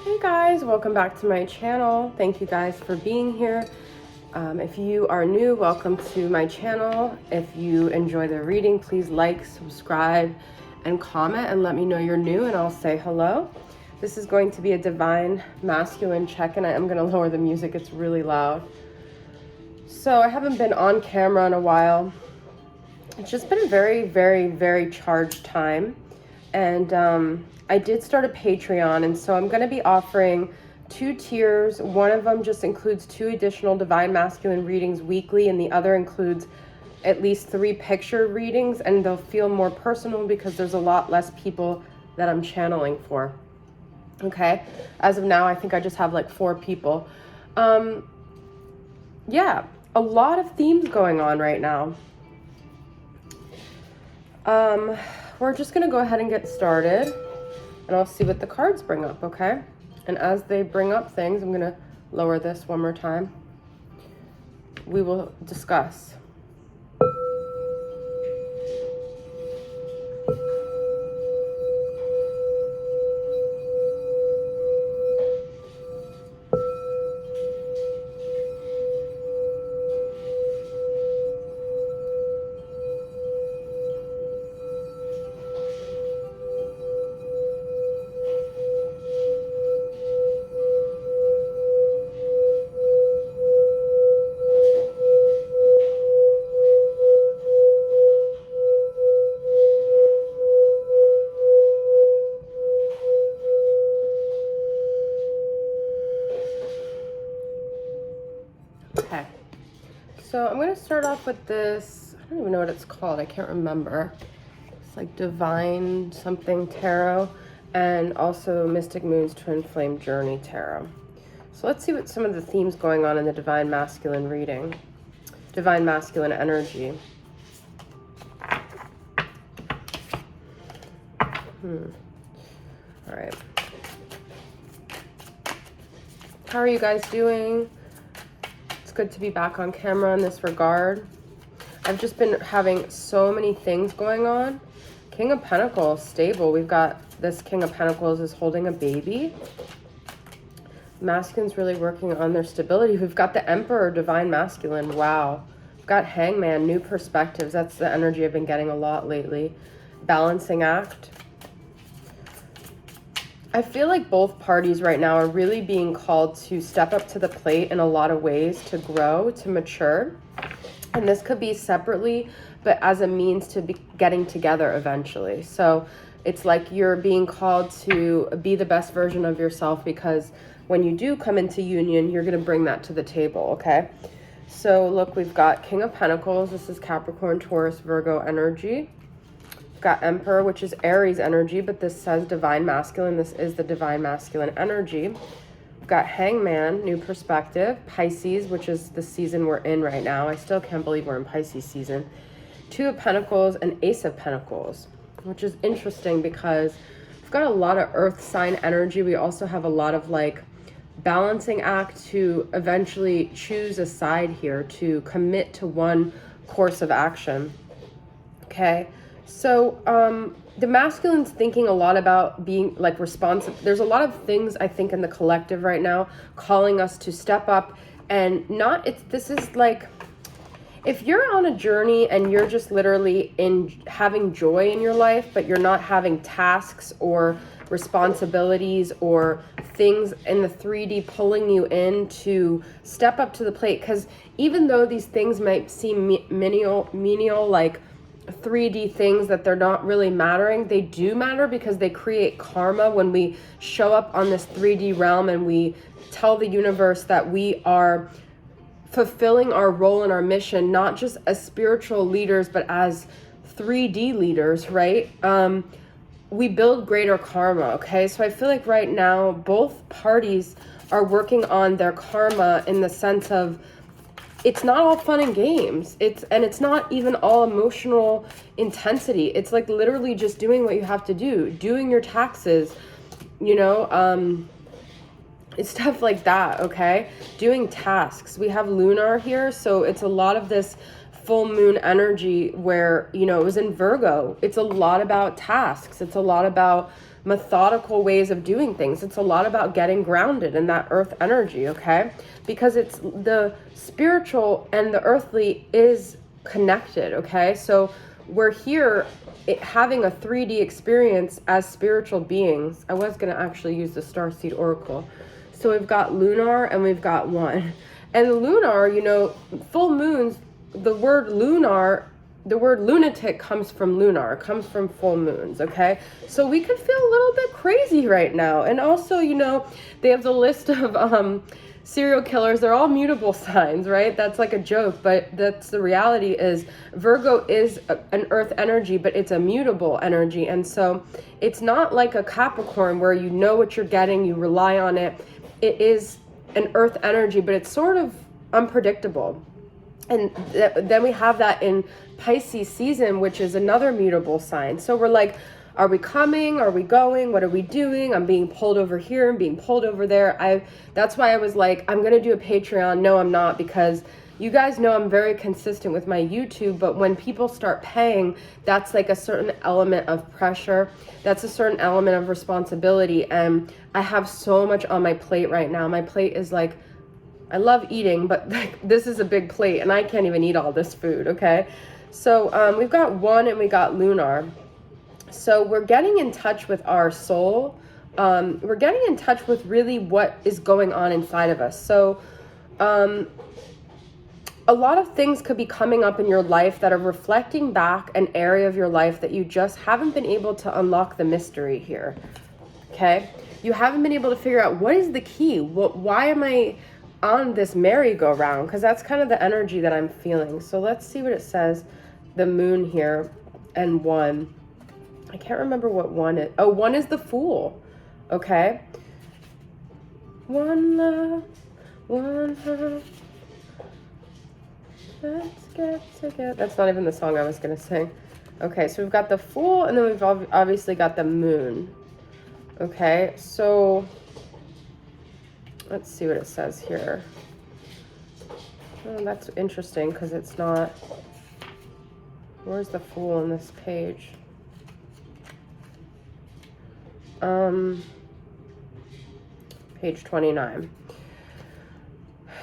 Hey guys, welcome back to my channel. Thank you guys for being here. If you are new, welcome to my channel. If you enjoy the reading, please like, subscribe, and comment and let me know you're new and I'll say hello. This is going to be a divine masculine check-in. I am going to lower the music, it's really loud. So I haven't been on camera in a while. It's just been a very charged time. And I did start a Patreon, and so I'm going to be offering 2 tiers. One of them just includes 2 additional divine masculine readings weekly, and the other includes at least 3 picture readings, and they'll feel more personal because there's a lot less people that I'm channeling for. Okay, as of now I think I just have like 4 people. Yeah, a lot of themes going on right now. We're just gonna go ahead and get started, and I'll see what the cards bring up, okay? And as they bring up things, I'm gonna lower this one more time. We will discuss. Okay, so I'm going to start off with this. I don't even know what it's called. I can't remember. It's like Divine something Tarot and also Mystic Moon's Twin Flame Journey Tarot. So let's see what some of the themes going on in the Divine Masculine reading. Divine Masculine energy. All right. How are you guys doing? Good to be back on camera in this regard. I've just been having so many things going on. King of Pentacles, stable. We've got this King of Pentacles is holding a baby. Masculine's really working on their stability. We've got the Emperor, Divine Masculine. Wow. We've got Hangman, new perspectives. That's the energy I've been getting a lot lately. Balancing act. I feel like both parties right now are really being called to step up to the plate in a lot of ways, to grow, to mature. And this could be separately, but as a means to be getting together eventually. So it's like you're being called to be the best version of yourself, because when you do come into union, you're going to bring that to the table, okay? So look, we've got King of Pentacles. This is Capricorn, Taurus, Virgo energy. Got Emperor, which is Aries energy, but this says Divine Masculine. This is the Divine Masculine energy. We've got Hangman, new perspective. Pisces, which is the season we're in right now. I still can't believe we're in Pisces season. 2 of Pentacles and Ace of Pentacles, which is interesting because we've got a lot of earth sign energy. We also have a lot of like balancing act to eventually choose a side here, to commit to one course of action. Okay. So the masculine's thinking a lot about being like responsive. There's a lot of things I think in the collective right now calling us to step up and not, this is like, if you're on a journey and you're just literally having joy in your life, but you're not having tasks or responsibilities or things in the 3D pulling you in to step up to the plate, because even though these things might seem menial, like 3D things that they're not really mattering, they do matter because they create karma when we show up on this 3D realm and we tell the universe that we are fulfilling our role and our mission, not just as spiritual leaders, but as 3D leaders, right? We build greater karma, okay? So I feel like right now, both parties are working on their karma in the sense of it's not all fun and games. It's not even all emotional intensity. It's like literally just doing what you have to do, doing your taxes, you know, it's stuff like that, okay? Doing tasks. We have Lunar here, so it's a lot of this full moon energy where, you know, it was in Virgo. It's a lot about tasks. It's a lot about methodical ways of doing things. It's a lot about getting grounded in that earth energy, okay? Because it's the spiritual and the earthly is connected, okay? So we're here having a 3D experience as spiritual beings. I was going to actually use the Starseed Oracle. So we've got lunar and we've got one. And the lunar, you know, full moons, the word lunar, the word lunatic comes from lunar, comes from full moons, okay? So we could feel a little bit crazy right now. And also, you know, they have the list of serial killers. They're all mutable signs, right? That's like a joke, but that's the reality. Is Virgo is an earth energy, but it's a mutable energy. And so it's not like a Capricorn where you know what you're getting, you rely on it. It is an earth energy, but it's sort of unpredictable. And then we have that in Pisces season, which is another mutable sign. So we're like, are we coming? Are we going? What are we doing? I'm being pulled over here and being pulled over there. That's why I was like, I'm going to do a Patreon. No, I'm not, because you guys know I'm very consistent with my YouTube, but when people start paying, that's like a certain element of pressure. That's a certain element of responsibility. And I have so much on my plate right now. My plate is like, I love eating, but this is a big plate and I can't even eat all this food, okay? So we've got one and we got lunar. So we're getting in touch with our soul. We're getting in touch with really what is going on inside of us. So a lot of things could be coming up in your life that are reflecting back an area of your life that you just haven't been able to unlock the mystery here, okay? You haven't been able to figure out what is the key. Why am I on this merry-go-round? Because that's kind of the energy that I'm feeling. So let's see what it says. The moon here and one. I can't remember what one is. Oh, one is the Fool. Okay. One love, one love. Let's get together. That's not even the song I was going to sing. Okay, so we've got the Fool and then we've obviously got the moon. Okay, so let's see what it says here. Oh, that's interesting because it's not... Where's the Fool on this page? Page 29.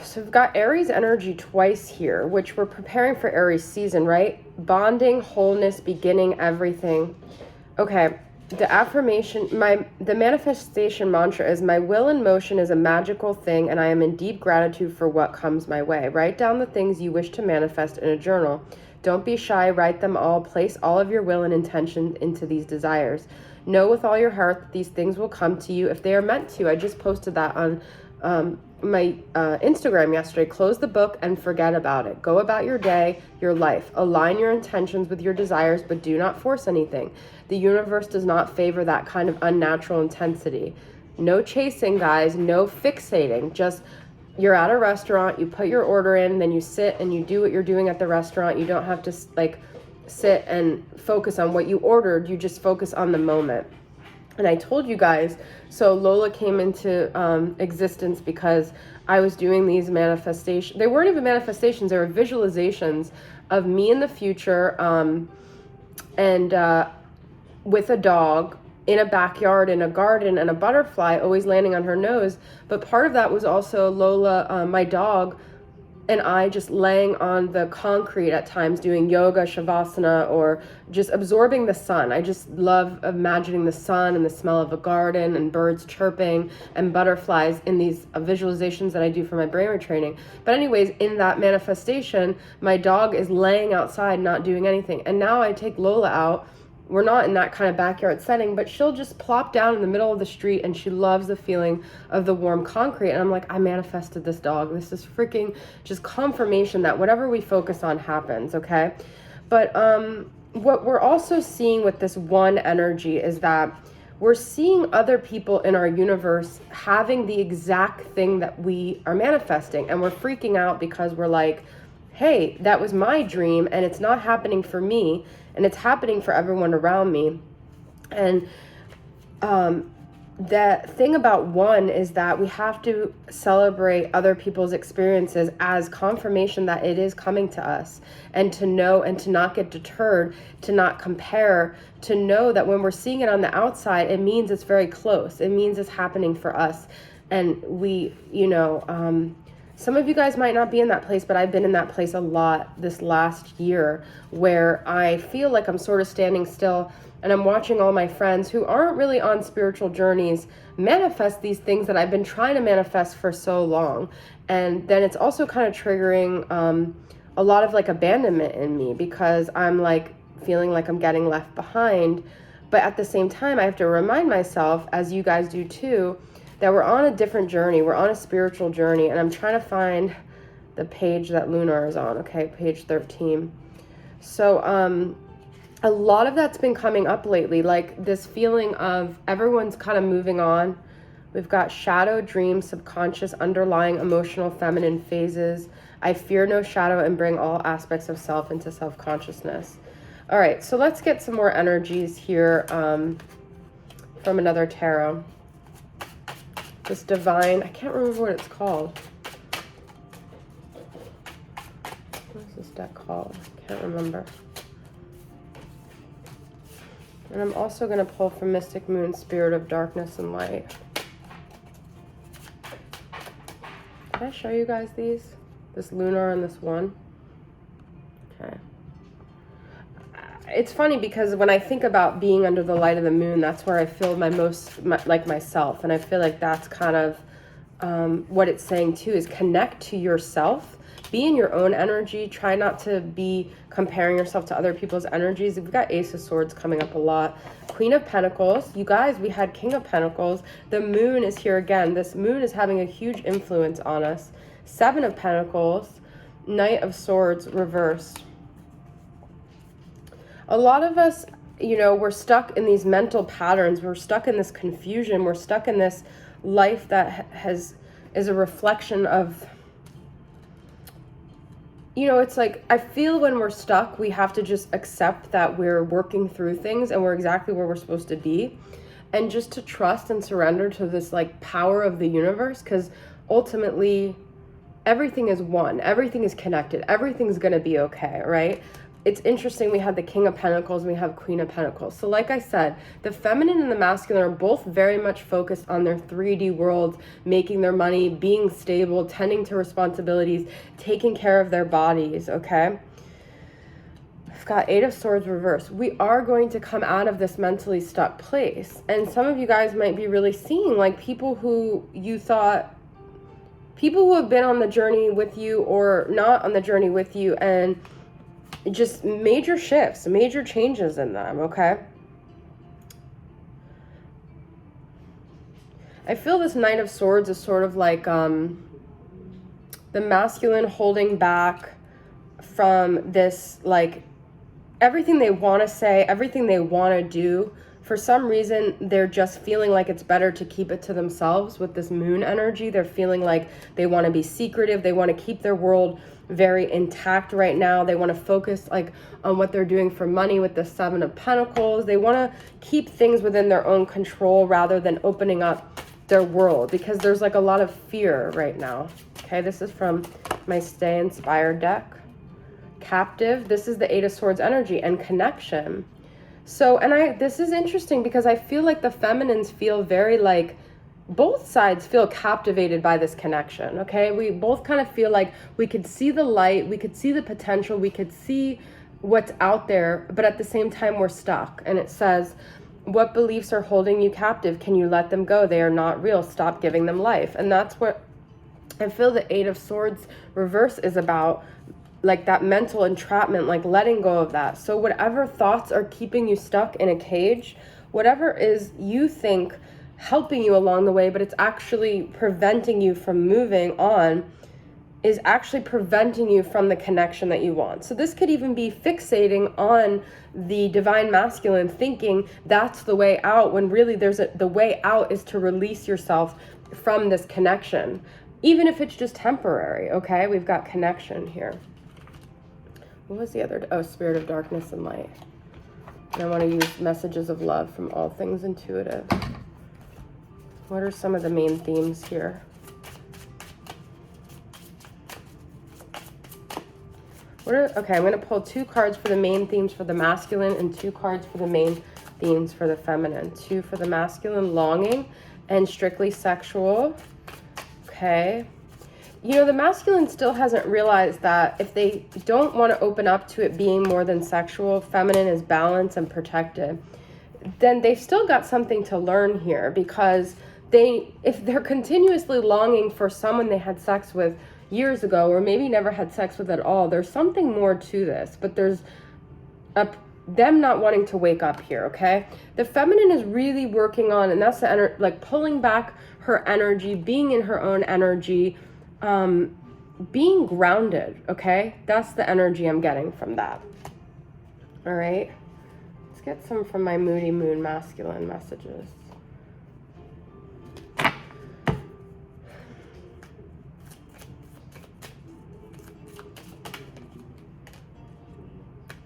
So we've got Aries energy twice here, which we're preparing for Aries season, right? Bonding, wholeness, beginning, everything. Okay, the affirmation, the manifestation mantra is, my will in motion is a magical thing and I am in deep gratitude for what comes my way. Write down the things you wish to manifest in a journal. Don't be shy, write them all, place all of your will and intention into these desires. Know with all your heart that these things will come to you if they are meant to. I just posted that on my Instagram yesterday. Close the book and forget about it. Go about your day, your life. Align your intentions with your desires, but do not force anything. The universe does not favor that kind of unnatural intensity. No chasing, guys. No fixating. Just, you're at a restaurant, you put your order in, then you sit and you do what you're doing at the restaurant. You don't have to like sit and focus on what you ordered. You just focus on the moment. And I told you guys, so Lola came into existence because I was doing these manifestations. They weren't even manifestations, they were visualizations of me in the future and with a dog in a backyard, in a garden, and a butterfly always landing on her nose. But part of that was also Lola, my dog, and I just laying on the concrete at times doing yoga, shavasana, or just absorbing the sun. I just love imagining the sun and the smell of a garden and birds chirping and butterflies in these visualizations that I do for my brain retraining. But anyways, in that manifestation, my dog is laying outside not doing anything. And now I take Lola out. We're not in that kind of backyard setting, but she'll just plop down in the middle of the street and she loves the feeling of the warm concrete. And I'm like, I manifested this dog. This is freaking just confirmation that whatever we focus on happens, okay? But what we're also seeing with this one energy is that we're seeing other people in our universe having the exact thing that we are manifesting. And we're freaking out because we're like, hey, that was my dream and it's not happening for me. And it's happening for everyone around me. And the thing about one is that we have to celebrate other people's experiences as confirmation that it is coming to us, and to know and to not get deterred, to not compare, to know that when we're seeing it on the outside, it means it's very close. It means it's happening for us. And we, some of you guys might not be in that place, but I've been in that place a lot this last year, where I feel like I'm sort of standing still and I'm watching all my friends who aren't really on spiritual journeys manifest these things that I've been trying to manifest for so long. And then it's also kind of triggering a lot of like abandonment in me, because I'm like feeling like I'm getting left behind. But at the same time, I have to remind myself, as you guys do too, that we're on a different journey. We're on a spiritual journey. And I'm trying to find the page that Lunar is on. Okay, page 13. So, a lot of that's been coming up lately, like this feeling of everyone's kind of moving on. We've got shadow, dream, subconscious, underlying emotional feminine phases. I fear no shadow and bring all aspects of self into self-consciousness. All right, so let's get some more energies here from another tarot. This divine, I can't remember what it's called. What's this deck called? I can't remember. And I'm also going to pull from Mystic Moon, Spirit of Darkness and Light. Can I show you guys these? This Lunar and this one? Okay. It's funny because when I think about being under the light of the moon, that's where I feel like myself. And I feel like that's kind of what it's saying too, is connect to yourself. Be in your own energy. Try not to be comparing yourself to other people's energies. We've got Ace of Swords coming up a lot. Queen of Pentacles. You guys, we had King of Pentacles. The moon is here again. This moon is having a huge influence on us. Seven of Pentacles. Knight of Swords reversed. A lot of us, we're stuck in these mental patterns. We're stuck in this confusion. We're stuck in this life that is a reflection of, it's like, I feel when we're stuck, we have to just accept that we're working through things and we're exactly where we're supposed to be. And just to trust and surrender to this like power of the universe, because ultimately everything is one. Everything is connected. Everything's going to be okay, right? It's interesting, we have the King of Pentacles and we have Queen of Pentacles. So like I said, the feminine and the masculine are both very much focused on their 3D worlds, making their money, being stable, tending to responsibilities, taking care of their bodies, okay? I've got Eight of Swords reversed. We are going to come out of this mentally stuck place. And some of you guys might be really seeing like people who you thought, people who have been on the journey with you or not on the journey with you, and just major shifts, major changes in them, okay? I feel this Knight of Swords is sort of like the masculine holding back from this, like, everything they want to say, everything they want to do. For some reason, they're just feeling like it's better to keep it to themselves with this moon energy. They're feeling like they want to be secretive. They want to keep their world very intact right now. They want to focus like on what they're doing for money with the Seven of Pentacles. They want to keep things within their own control rather than opening up their world, because there's like a lot of fear right now. Okay, this is from my Stay Inspired deck. Captive. This is the Eight of Swords energy and connection. So, and this is interesting because I feel like the feminines feel very like, both sides feel captivated by this connection, okay? We both kind of feel like we could see the light, we could see the potential, we could see what's out there, but at the same time we're stuck. And it says, what beliefs are holding you captive? Can you let them go? They are not real. Stop giving them life. And that's what I feel the Eight of Swords reverse is about, like that mental entrapment, like letting go of that. So whatever thoughts are keeping you stuck in a cage, whatever is you think helping you along the way, but it's actually preventing you from moving on, is actually preventing you from the connection that you want. So this could even be fixating on the divine masculine, thinking that's the way out, when really the way out is to release yourself from this connection, even if it's just temporary, okay? We've got connection here. What was the other? Oh, Spirit of Darkness and Light. And I want to use messages of love from All Things Intuitive. What are some of the main themes here? Okay, I'm going to pull 2 cards for the main themes for the masculine and 2 cards for the main themes for the feminine. 2 for the masculine, longing and strictly sexual. Okay. You know, the masculine still hasn't realized that if they don't want to open up to it being more than sexual, feminine is balanced and protected, then they've still got something to learn here, because if they're continuously longing for someone they had sex with years ago, or maybe never had sex with at all, there's something more to this, but there's them not wanting to wake up here, okay? The feminine is really working on, and that's the like pulling back her energy, being in her own energy, being grounded, okay? That's the energy I'm getting from that. All right, let's get some from my Moody Moon masculine messages.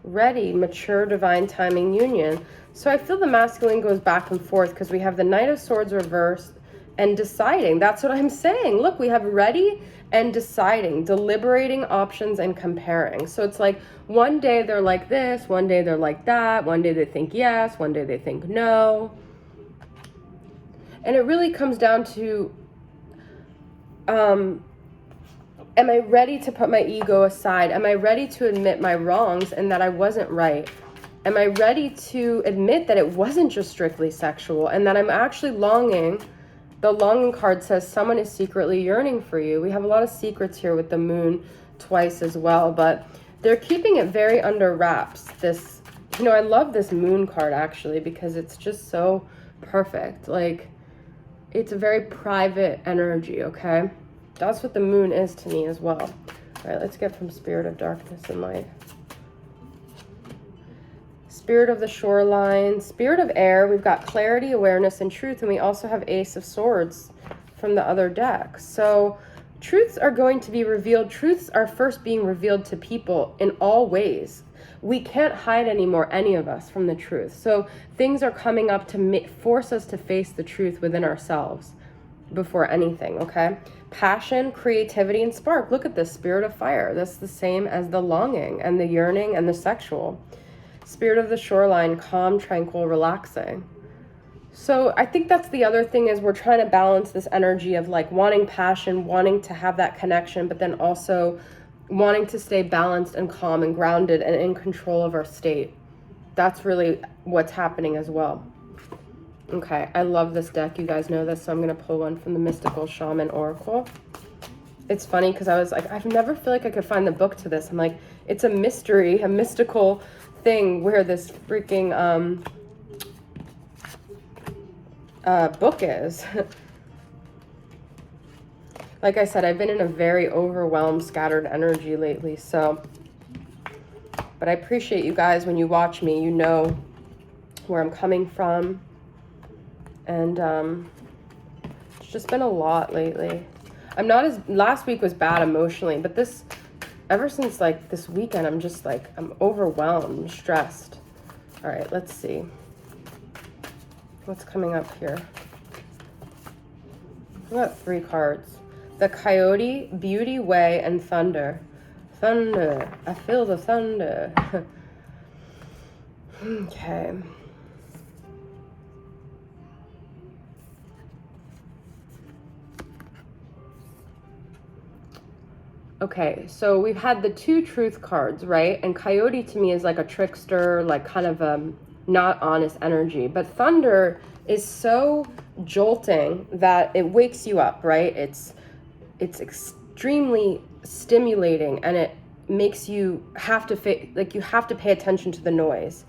Ready, mature, divine timing union. So I feel the masculine goes back and forth because we have the Knight of Swords reversed and deciding. That's what I'm saying. Look, we have ready and deciding, deliberating options and comparing. So it's like one day they're like this, one day they're like that, one day they think yes, one day they think no. And it really comes down to, am I ready to put my ego aside? Am I ready to admit my wrongs and that I wasn't right? Am I ready to admit that it wasn't just strictly sexual and that I'm actually longing? The longing card says someone is secretly yearning for you. We have a lot of secrets here with the moon twice as well, but they're keeping it very under wraps. This, you know, I love this moon card actually because it's just so perfect. Like, it's a very private energy, okay? That's what the moon is to me as well. All right, let's get from Spirit of Darkness and Light. Spirit of the Shoreline, Spirit of Air, we've got clarity, awareness, and truth, and we also have Ace of Swords from the other deck. So truths are going to be revealed. Truths are first being revealed to people in all ways. We can't hide anymore, any of us, from the truth. So things are coming up to force us to face the truth within ourselves before anything, okay? Passion, creativity, and spark. Look at this, Spirit of Fire. That's the same as the longing and the yearning and the sexual. Spirit of the Shoreline, calm, tranquil, relaxing. So I think that's the other thing, is we're trying to balance this energy of like wanting passion, wanting to have that connection, but then also wanting to stay balanced and calm and grounded and in control of our state. That's really what's happening as well. Okay, I love this deck. You guys know this, so I'm going to pull one from the Mystical Shaman Oracle. It's funny because I was like, I've never feel like I could find the book to this. I'm like, it's a mystery, a mystical thing where this freaking book is. Like I said, I've been in a very overwhelmed, scattered energy lately, so. But I appreciate you guys. When you watch me, you know where I'm coming from. And it's just been a lot lately. I'm not as, last week was bad emotionally, but this, ever since like this weekend, I'm just like, I'm overwhelmed, I'm stressed. All right, let's see. What's coming up here? I've got 3 cards. The Coyote, Beauty, Way, and Thunder. Thunder, I feel the thunder. Okay. Okay, so we've had the 2 truth cards, right? And Coyote to me is like a trickster, like kind of a not honest energy. But Thunder is so jolting that it wakes you up, right? It's extremely stimulating, and it makes you have to you have to pay attention to the noise.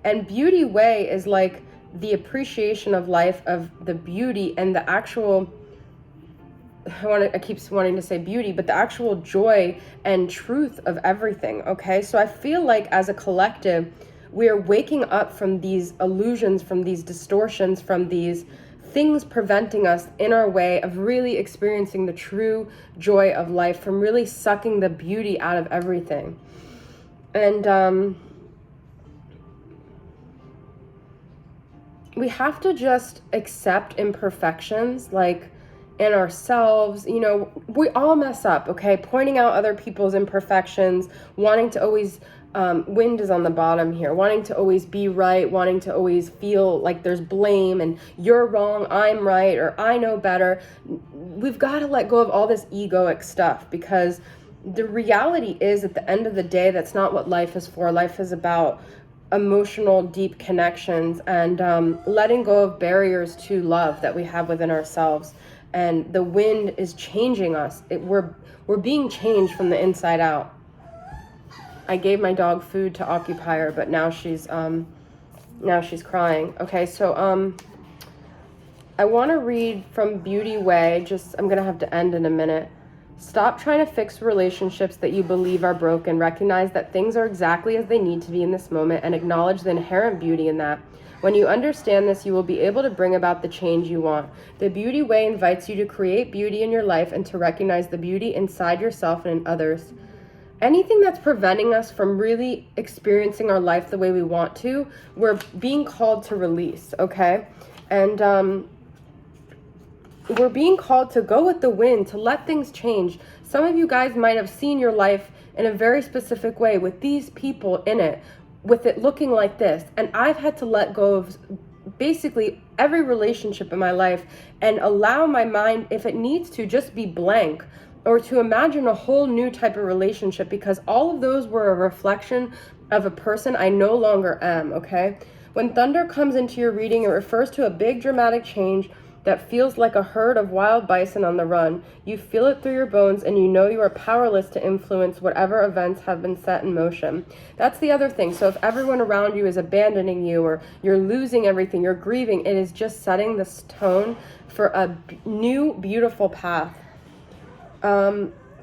And Beauty Way is like the appreciation of life, of the beauty and the actual, I keep wanting to say beauty, but the actual joy and truth of everything, okay? So I feel like as a collective, we're waking up from these illusions, from these distortions, from these things preventing us in our way of really experiencing the true joy of life, from really sucking the beauty out of everything. And we have to just accept imperfections, like in ourselves. You know, we all mess up, okay? Pointing out other people's imperfections, wanting to always, wind is on the bottom here, wanting to always be right, wanting to always feel like there's blame and you're wrong, I'm right, or I know better. We've got to let go of all this egoic stuff, because the reality is, at the end of the day, that's not what life is for. Life is about emotional, deep connections, and letting go of barriers to love that we have within ourselves. And the wind is changing us. We're being changed from the inside out. I gave my dog food to occupy her, but now she's crying. Okay, so I want to read from Beauty Way. I'm gonna have to end in a minute. Stop trying to fix relationships that you believe are broken. Recognize that things are exactly as they need to be in this moment, and acknowledge the inherent beauty in that. When you understand this, you will be able to bring about the change you want. The Beauty Way invites you to create beauty in your life and to recognize the beauty inside yourself and in others. Anything that's preventing us from really experiencing our life the way we want to, we're being called to release, okay? And we're being called to go with the wind, to let things change. Some of you guys might have seen your life in a very specific way with these people in it, with it looking like this. And I've had to let go of basically every relationship in my life and allow my mind, if it needs to, just be blank, or to imagine a whole new type of relationship, because all of those were a reflection of a person I no longer am, okay? When thunder comes into your reading, it refers to a big dramatic change that feels like a herd of wild bison on the run. You feel it through your bones, and you know you are powerless to influence whatever events have been set in motion. That's the other thing. So if everyone around you is abandoning you, or you're losing everything, you're grieving, it is just setting this tone for a new, beautiful path.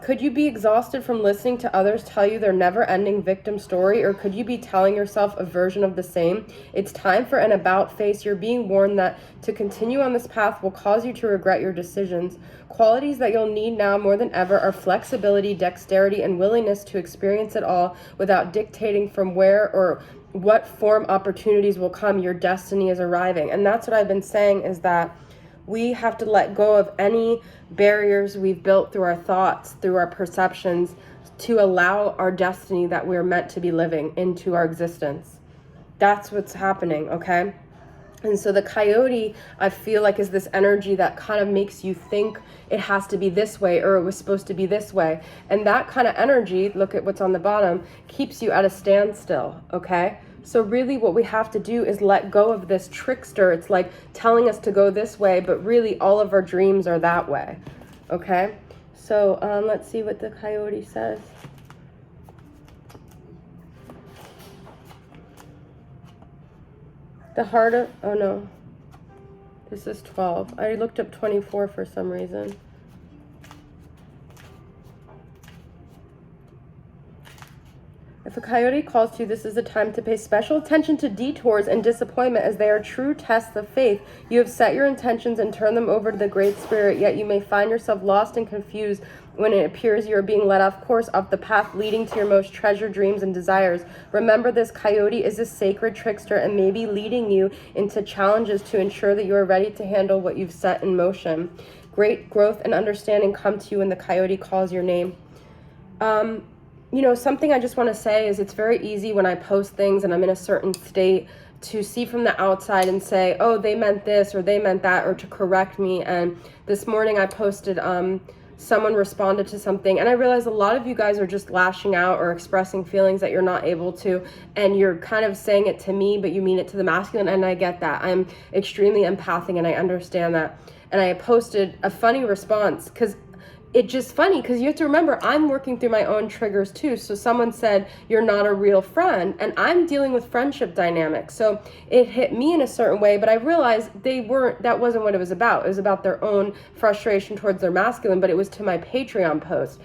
Could you be exhausted from listening to others tell you their never-ending victim story, or could you be telling yourself a version of the same? It's time for an about face. You're being warned that to continue on this path will cause you to regret your decisions. Qualities that you'll need now more than ever are flexibility, dexterity, and willingness to experience it all without dictating from where or what form opportunities will come. Your destiny is arriving. And that's what I've been saying, is that we have to let go of any barriers we've built through our thoughts, through our perceptions, to allow our destiny that we're meant to be living into our existence. That's what's happening, okay? And so the coyote, I feel like, is this energy that kind of makes you think it has to be this way, or it was supposed to be this way. And that kind of energy, look at what's on the bottom, keeps you at a standstill, okay? So really what we have to do is let go of this trickster. It's like telling us to go this way, but really all of our dreams are that way, okay? So let's see what the coyote says. The heart of, oh no, this is 12. I looked up 24 for some reason. If a coyote calls to you, this is a time to pay special attention to detours and disappointment, as they are true tests of faith. You have set your intentions and turned them over to the Great Spirit, yet you may find yourself lost and confused when it appears you are being led off course, off the path leading to your most treasured dreams and desires. Remember, this coyote is a sacred trickster and may be leading you into challenges to ensure that you are ready to handle what you've set in motion. Great growth and understanding come to you when the coyote calls your name. You know, something I just want to say is it's very easy when I post things and I'm in a certain state to see from the outside and say, oh, they meant this or they meant that, or to correct me. And this morning I posted, someone responded to something, and I realized a lot of you guys are just lashing out or expressing feelings that you're not able to, and you're kind of saying it to me, but you mean it to the masculine, and I get that. I'm extremely empathic and I understand that. And I posted a funny response, because it's just funny, because you have to remember, I'm working through my own triggers too. So someone said, you're not a real friend, and I'm dealing with friendship dynamics. So it hit me in a certain way, but I realized that wasn't what it was about. It was about their own frustration towards their masculine, but it was to my Patreon post.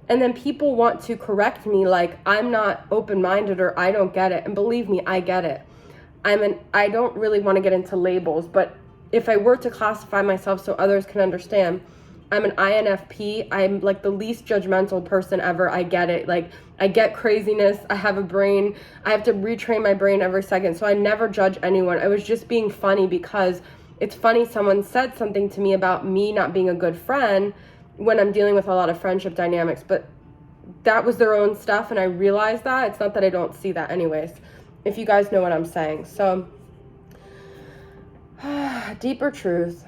And then people want to correct me like I'm not open-minded or I don't get it. And believe me, I get it. I don't really want to get into labels, but if I were to classify myself so others can understand, I'm an INFP. I'm like the least judgmental person ever. I get it. Like, I get craziness. I have a brain. I have to retrain my brain every second. So I never judge anyone. I was just being funny because it's funny someone said something to me about me not being a good friend when I'm dealing with a lot of friendship dynamics. But that was their own stuff, and I realized that. It's not that I don't see that anyways, if you guys know what I'm saying. So, deeper truth.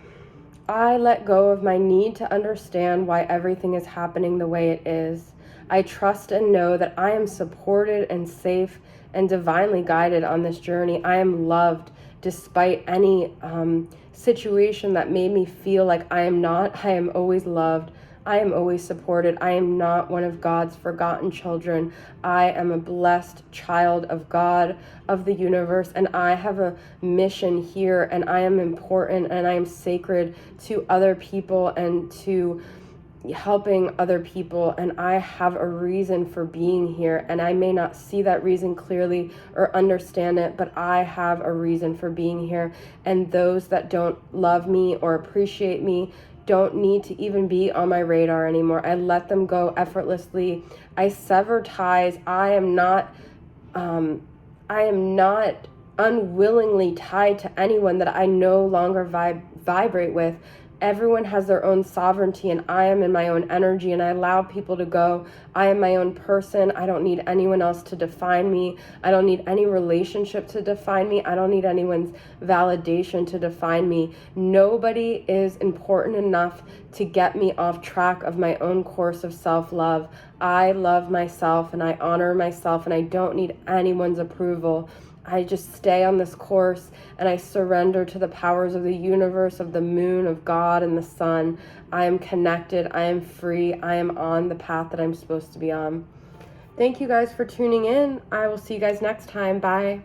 I let go of my need to understand why everything is happening the way it is. I trust and know that I am supported and safe and divinely guided on this journey. I am loved despite any situation that made me feel like I am not. I am always loved. I am always supported. I am not one of God's forgotten children. I am a blessed child of God, of the universe, and I have a mission here, and I am important, and I am sacred to other people and to helping other people, and I have a reason for being here, and I may not see that reason clearly or understand it, but I have a reason for being here, and those that don't love me or appreciate me don't need to even be on my radar anymore. I let them go effortlessly. I sever ties. I am not unwillingly tied to anyone that I no longer vibrate with. Everyone has their own sovereignty, and I am in my own energy, and I allow people to go. I am my own person. I don't need anyone else to define me. I don't need any relationship to define me. I don't need anyone's validation to define me. Nobody is important enough to get me off track of my own course of self-love. I love myself, and I honor myself, and I don't need anyone's approval. I just stay on this course, and I surrender to the powers of the universe, of the moon, of God, and the sun. I am connected. I am free. I am on the path that I'm supposed to be on. Thank you guys for tuning in. I will see you guys next time. Bye.